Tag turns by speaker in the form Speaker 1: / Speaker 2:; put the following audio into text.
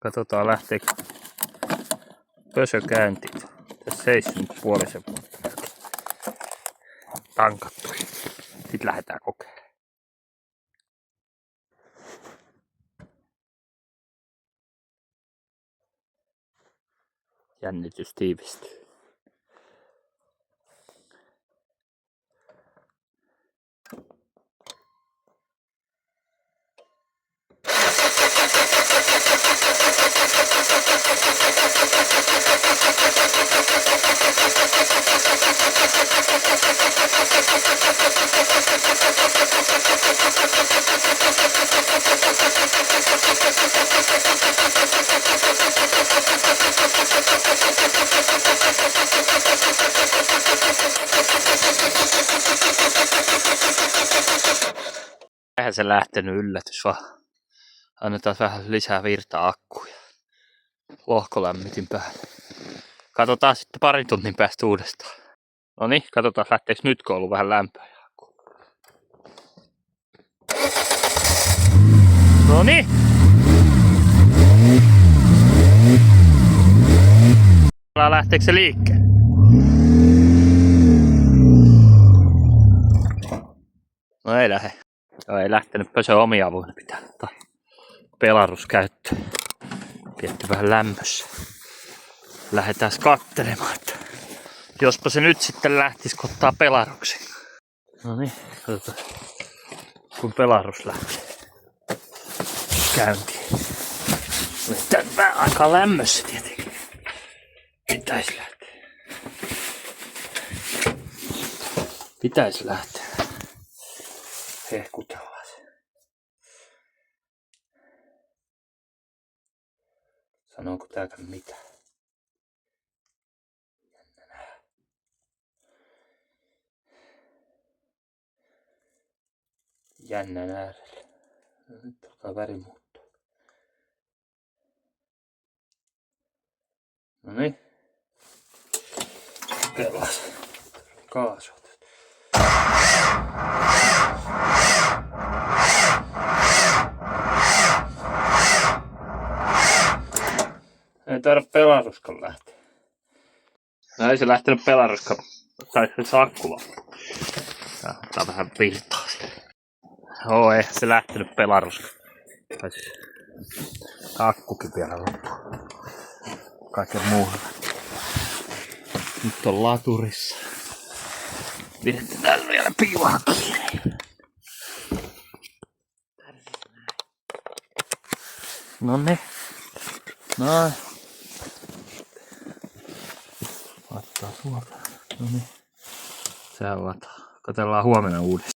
Speaker 1: Katsotaan lähteekö pösö käyntiin. Tässä seissyt nyt puolisen vuotta. Tankattu. Sitten lähdetään kokeilemaan. Jännitys tiivistyy. Eihän se lähtenyt, yllätys vaan. Annetaan vähän lisää virtaa akkuun ja lohkolämmitin päälle. Katsotaan sitten parin tunnin päästä uudestaan. Noniin, katsotaan lähteekö nyt, kun on ollut vähän lämpöä. Noniin! Lähteekö se liikkeelle? No ei lähde. Joo, ei lähtenyt pösö omia avuina, pitää ottaa pelarus käyttöön. Pidetty vähän lämmössä. Lähdetään katselemaan, että jospa se nyt sitten lähtisi, kun ottaa pelaruksen. No niin, katsotaan kun pelarus lähtee käyntiin. Nyt vähän aikaa lämmössä tietenkin. Pitäisi lähteä. Pitäisi lähteä. Hehkutellaan se. Sanooko tääkään mitään? Jännä nähdä. Jännän äärellä. No, nyt alkaa väri muuttua. Noniin. Pelas. Kaasua. Ei tarvitse pelaruskan lähteä. No ei se lähtenyt pelaruskan. Tai se akku loppu. Tää vähän virtaa siellä. Joo, ei se lähtenyt pelaruskan. Tai siis akkukin vielä loppu. Kaiken muuhun. Nyt on laturissa. Pidetään vielä piivaa kiinni. Noniin. Noin. Laittaa suoraan. Noniin. Se avataan. Katsellaan huomenna uudestaan.